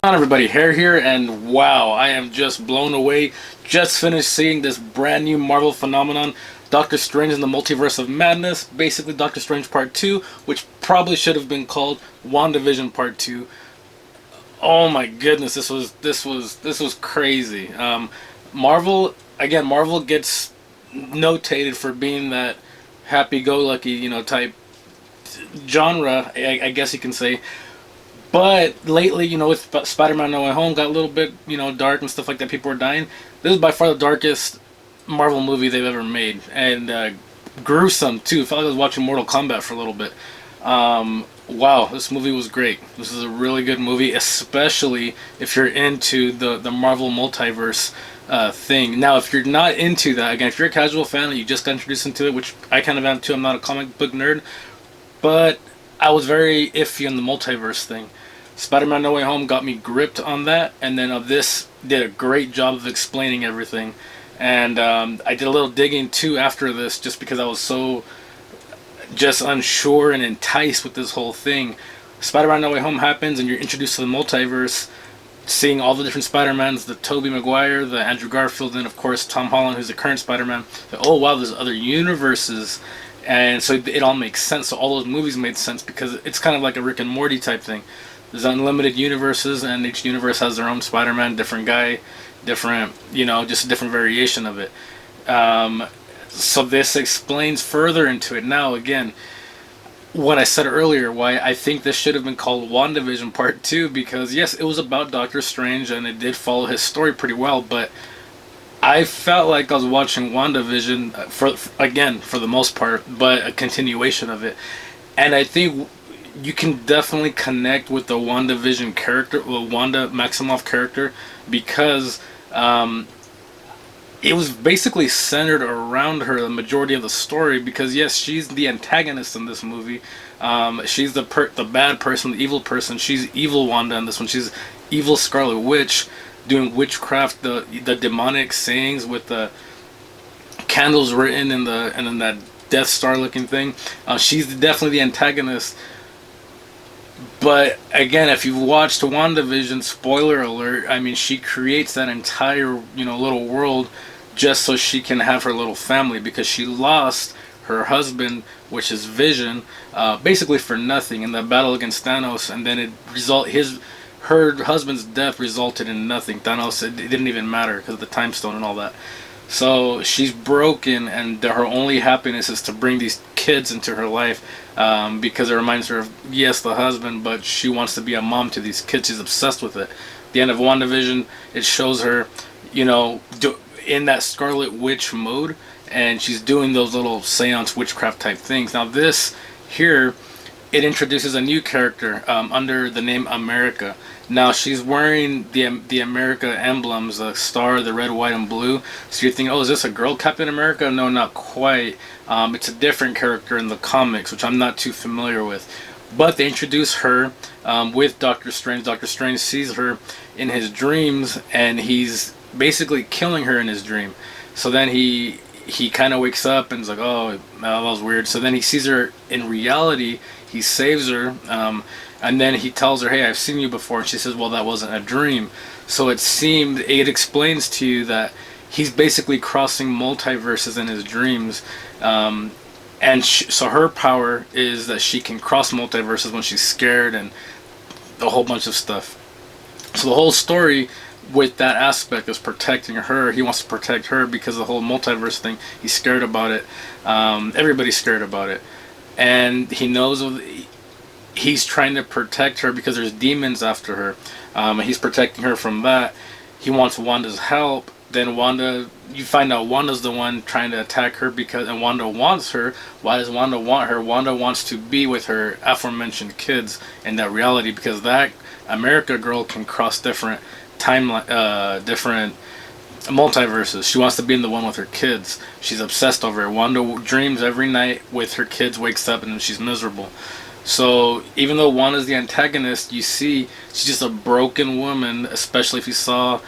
on, everybody? Hair here, and wow, I am just blown away. Just finished seeing this brand new Marvel phenomenon, Doctor Strange in the Multiverse of Madness. Basically, Doctor Strange Part 2, which probably should have been called WandaVision Part 2. Oh my goodness, this was crazy. Marvel, again, Marvel gets notated for being that happy-go-lucky, type genre, I guess you can say. But lately, with Spider-Man No Way Home got a little bit, dark and stuff like that. People were dying. This is by far the darkest Marvel movie they've ever made, and gruesome too. Felt like I was watching Mortal Kombat for a little bit. Wow, this movie was great. This is a really good movie, especially if you're into the Marvel multiverse thing. Now, if you're not into that, again, if you're a casual fan and you just got introduced into it, which I kind of am too. I'm not a comic book nerd, but I was very iffy on the multiverse thing. Spider-Man No Way Home got me gripped on that, and then this did a great job of explaining everything. And I did a little digging too after this, just because I was so just unsure and enticed with this whole thing. Spider-Man No Way Home happens, and you're introduced to the multiverse, seeing all the different Spider-Mans, the Tobey Maguire, the Andrew Garfield, and of course Tom Holland, who's the current Spider-Man. Oh wow, there's other universes. And so it all makes sense. So all those movies made sense because it's kind of like a Rick and Morty type thing. There's unlimited universes, and each universe has their own Spider-Man, different guy, different, just a different variation of it. So this explains further into it. Now, again, what I said earlier, why I think this should have been called WandaVision Part 2, because yes, it was about Doctor Strange, and it did follow his story pretty well, but I felt like I was watching WandaVision for the most part, but a continuation of it. And I think you can definitely connect with the WandaVision character, the Wanda Maximoff character, because it was basically centered around her the majority of the story. Because yes, she's the antagonist in this movie. She's the bad person, the evil person. She's evil Wanda in this one. She's evil Scarlet Witch, doing witchcraft, the demonic sayings with the candles written and then that Death Star looking thing. She's definitely the antagonist. But again, if you've watched WandaVision, spoiler alert, I mean, she creates that entire little world just so she can have her little family, because she lost her husband, which is Vision, basically for nothing in the battle against Thanos, and then her husband's death resulted in nothing. Thanos, it didn't even matter because of the time stone and all that. So she's broken, and her only happiness is to bring these kids into her life, because it reminds her of, yes, the husband, but she wants to be a mom to these kids. She's obsessed with it. At the end of WandaVision, it shows her, in that Scarlet Witch mode, and she's doing those little seance witchcraft type things. Now this here, it introduces a new character under the name America. Now she's wearing the America emblems, the star, the red, white, and blue. So you're thinking, oh, is this a girl Captain America? No, not quite. It's a different character in the comics, which I'm not too familiar with. But they introduce her with Doctor Strange. Doctor Strange sees her in his dreams, and he's basically killing her in his dream. So then he kind of wakes up and is like, oh, that was weird. So then he sees her in reality. He saves her, and then he tells her, hey, I've seen you before. And she says, well, that wasn't a dream. So it explains to you that he's basically crossing multiverses in his dreams. So her power is that she can cross multiverses when she's scared and a whole bunch of stuff. So the whole story with that aspect is protecting her. He wants to protect her because of the whole multiverse thing. He's scared about it. Everybody's scared about it. And he knows he's trying to protect her because there's demons after her. He's protecting her from that. He wants Wanda's help. Then you find out Wanda's the one trying to attack her, and Wanda wants her. Why does Wanda want her? Wanda wants to be with her aforementioned kids in that reality, because that America girl can cross different different multiverses. She wants to be in the one with her kids. She's obsessed over it. Wanda dreams every night with her kids, wakes up, and she's miserable. So even though Wanda's the antagonist, you see she's just a broken woman, especially if you saw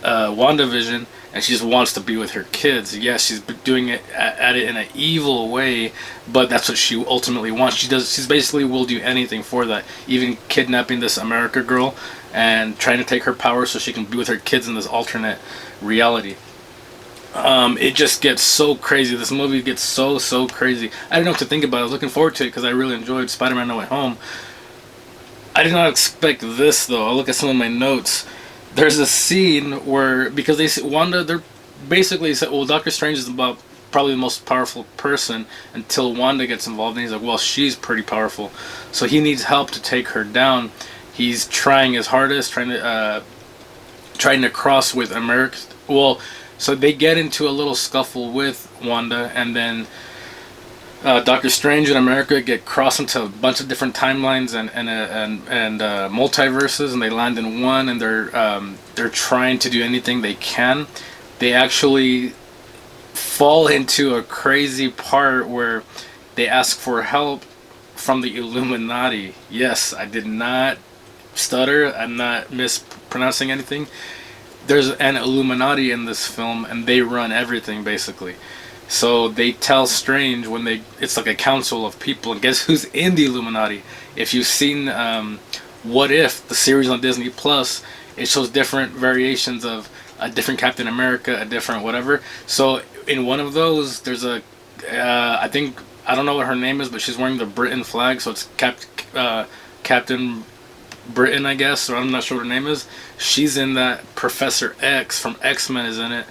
WandaVision, and she just wants to be with her kids. Yes, she's doing it at it in an evil way, but that's what she ultimately wants. She's basically will do anything for that, even kidnapping this America girl and trying to take her power so she can be with her kids in this alternate reality. It just gets so crazy. This movie gets so crazy. I didn't know what to think about it. I was looking forward to it because I really enjoyed Spider-Man No Way Home. I did not expect this though. I'll look at some of my notes. There's a scene where, because they Wanda, they're basically said, well, Doctor Strange is about probably the most powerful person until Wanda gets involved, and he's like, well, she's pretty powerful, so he needs help to take her down. He's trying his hardest, trying to cross with America. Well, so they get into a little scuffle with Wanda, and then Doctor Strange and America get crossed into a bunch of different timelines and multiverses, and they land in one, and they're trying to do anything they can. They actually fall into a crazy part where they ask for help from the Illuminati. Yes, I did not stutter. I'm not mispronouncing anything. There's an Illuminati in this film, and they run everything basically. So they tell Strange it's like a council of people, and guess who's in the Illuminati? If you've seen What If, the series on Disney Plus, it shows different variations of a different Captain America, a different whatever. So in one of those, there's I don't know what her name is, but she's wearing the Britain flag, so it's Captain Britain, I guess, or I'm not sure what her name is. She's in that. Professor X from X-Men is in it.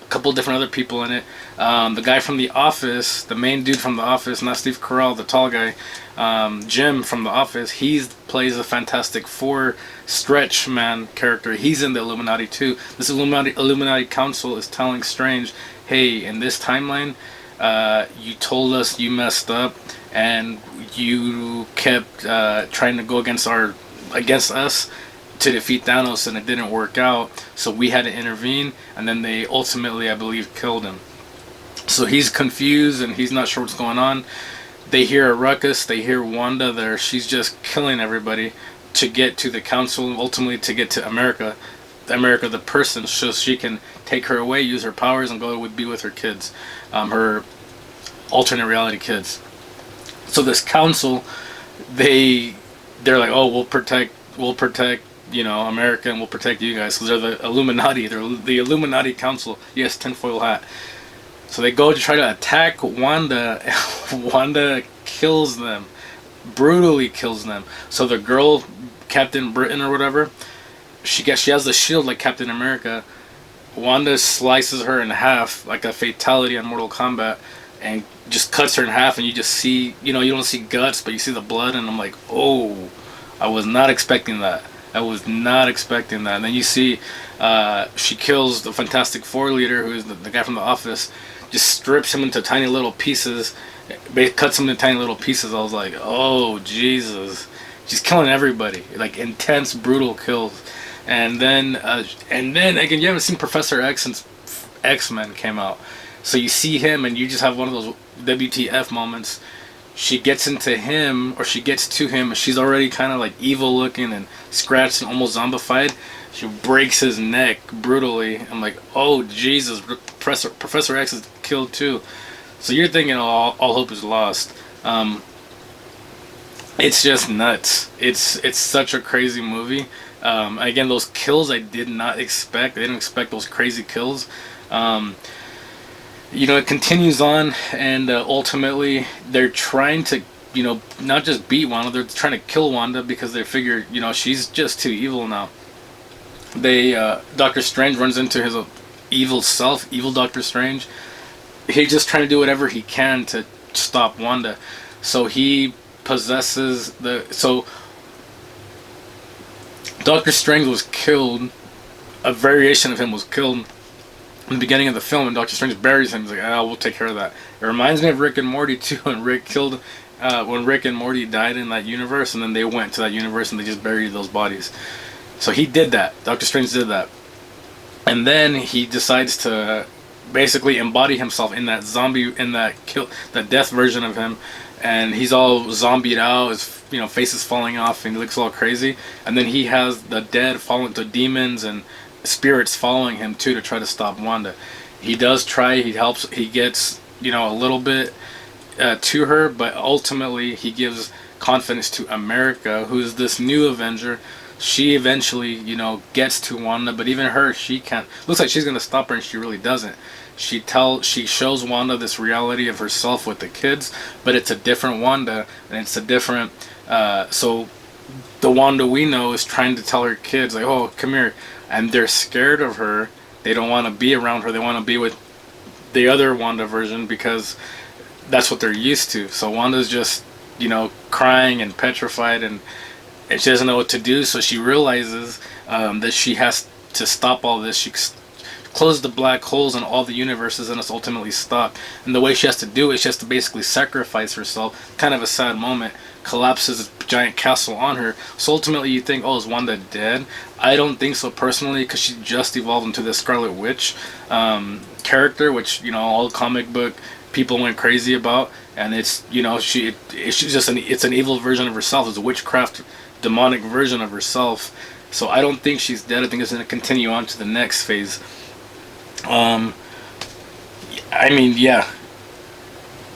Couple different other people in it. The guy from The Office, the main dude from The Office, not Steve Carell, the tall guy, Jim from The Office, he plays a Fantastic Four stretch man character. He's in the Illuminati too. This Illuminati council is telling Strange, hey, in this timeline, you told us you messed up and you kept trying to go against us to defeat Thanos, and it didn't work out, so we had to intervene, and then they ultimately, I believe, killed him. So he's confused and he's not sure what's going on. They hear a ruckus, they hear Wanda there, she's just killing everybody to get to the council, ultimately to get to America the person, so she can take her away, use her powers, and go be with her kids, her alternate reality kids. So this council, they're like, oh, we'll protect America, and we'll protect you guys. So they're the Illuminati. They're the Illuminati Council. Yes, tinfoil hat. So they go to try to attack Wanda. Wanda kills them, brutally kills them. So the girl, Captain Britain or whatever, she has the shield like Captain America. Wanda slices her in half like a fatality on Mortal Kombat, and just cuts her in half. And you just see, you don't see guts, but you see the blood. And I'm like, oh, I was not expecting that. And then you see she kills the Fantastic Four leader, who is the guy from The Office, just strips him into tiny little pieces, cuts him into tiny little pieces. I was like, oh, Jesus. She's killing everybody. Like, intense, brutal kills. And then again, you haven't seen Professor X since X-Men came out. So you see him, and you just have one of those WTF moments. She gets into him, or she gets to him, and she's already kind of like evil looking and scratched and almost zombified. She breaks his neck brutally. I'm like, oh Jesus, Professor X is killed too. So you're thinking all hope is lost. It's just nuts. It's such a crazy movie. Again, those kills I did not expect. I didn't expect those crazy kills. It continues on, and ultimately they're trying to, not just beat Wanda, they're trying to kill Wanda because they figure, she's just too evil now. Doctor Strange runs into his evil self, evil Doctor Strange. He's just trying to do whatever he can to stop Wanda. So he possesses so Doctor Strange was killed, a variation of him was killed in the beginning of the film, and Doctor Strange buries him. He's like, we'll take care of that. It reminds me of Rick and Morty too, when Rick and Morty died in that universe, and then they went to that universe and they just buried those bodies. So he did that. Doctor Strange did that. And then he decides to basically embody himself in that zombie, in that death version of him, and he's all zombied out, his face is falling off and he looks all crazy. And then he has the dead fall into demons and spirits following him too to try to stop Wanda. He does try. He helps. He gets a little bit to her, but ultimately he gives confidence to America, who's this new Avenger. She eventually, gets to Wanda, but even her, she can't. Looks like she's gonna stop her, and she really doesn't. She shows Wanda this reality of herself with the kids, but it's a different Wanda, and it's a different. So the Wanda we know is trying to tell her kids like, "Oh, come here," and they're scared of her. They don't want to be around her. They want to be with the other Wanda version because that's what they're used to. So Wanda's just, crying and petrified, and she doesn't know what to do. So she realizes that she has to stop all this. She close the black holes in all the universes, and it's ultimately stopped. And the way she has to do it, she has to basically sacrifice herself. Kind of a sad moment. Collapses a giant castle on her. So ultimately, you think, oh, is Wanda dead? I don't think so personally, because she just evolved into the Scarlet Witch character, which all comic book people went crazy about. And it's she's just it's an evil version of herself. It's a witchcraft, demonic version of herself. So I don't think she's dead. I think it's going to continue on to the next phase. I mean, yeah.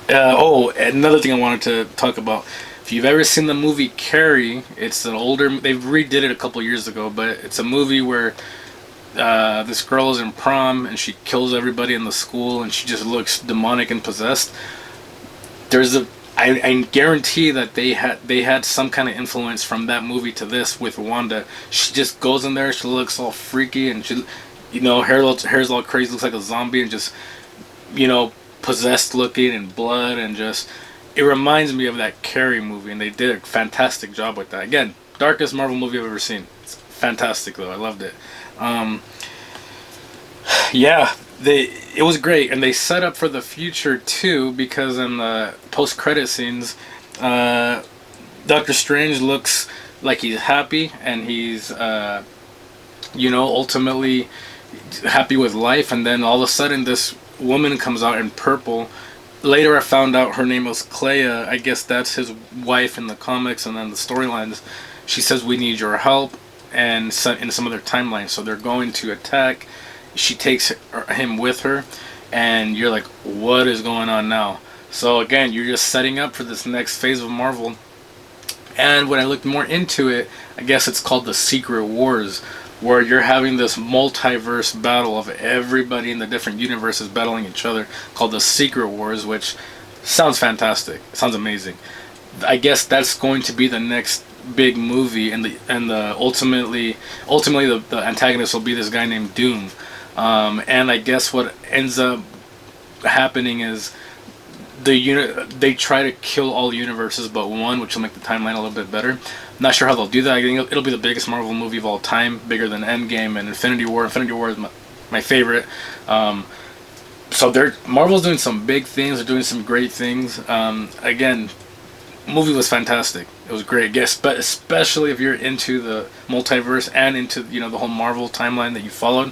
Another thing I wanted to talk about. If you've ever seen the movie Carrie, it's an older. They redid it a couple years ago, but it's a movie where this girl is in prom and she kills everybody in the school, and she just looks demonic and possessed. I guarantee that they had some kind of influence from that movie to this with Wanda. She just goes in there, she looks all freaky, and she, hair's all crazy, looks like a zombie, and just, possessed looking, and blood, and just, it reminds me of that Carrie movie, and they did a fantastic job with that. Again, darkest Marvel movie I've ever seen. It's fantastic though. I loved it. Yeah, it was great, and they set up for the future too, because in the post-credit scenes, Doctor Strange looks like he's happy, and he's ultimately happy with life, and then all of a sudden this woman comes out in purple. Later I found out her name was Clea. I guess that's his wife in the comics, and then the storylines, she says, we need your help, and in some other timelines, so they're going to attack. She takes him with her, and you're like, what is going on now? So again, you're just setting up for this next phase of Marvel. And when I looked more into it, I guess it's called the Secret Wars, where you're having this multiverse battle of everybody in the different universes battling each other, called the Secret Wars, which sounds fantastic. It sounds amazing. I guess that's going to be the next big movie, and the ultimately the antagonist will be this guy named Doom. And I guess what ends up happening is they try to kill all universes but one, which will make the timeline a little bit better. I'm not sure how they'll do that. I think it'll be the biggest Marvel movie of all time, bigger than Endgame and Infinity War. Infinity War is my favorite. So Marvel's doing some big things. They're doing some great things. Again, movie was fantastic. It was great. Yes, but especially if you're into the multiverse and into the whole Marvel timeline that you followed.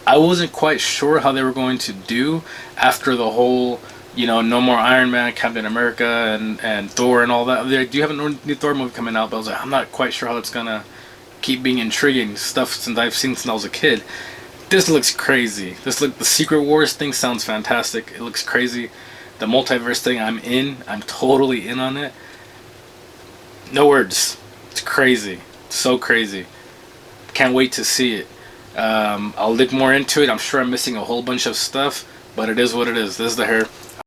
I wasn't quite sure how they were going to do after the whole, no more Iron Man, Captain America, and Thor and all that. They do have a new Thor movie coming out, but I was like, I'm not quite sure how it's gonna keep being intriguing stuff since I've seen since I was a kid. This looks crazy. The Secret Wars thing sounds fantastic. It looks crazy. The multiverse thing, I'm in. I'm totally in on it. No words. It's crazy. So crazy. Can't wait to see it. I'll look more into it. I'm sure I'm missing a whole bunch of stuff, but it is what it is. This is the hair.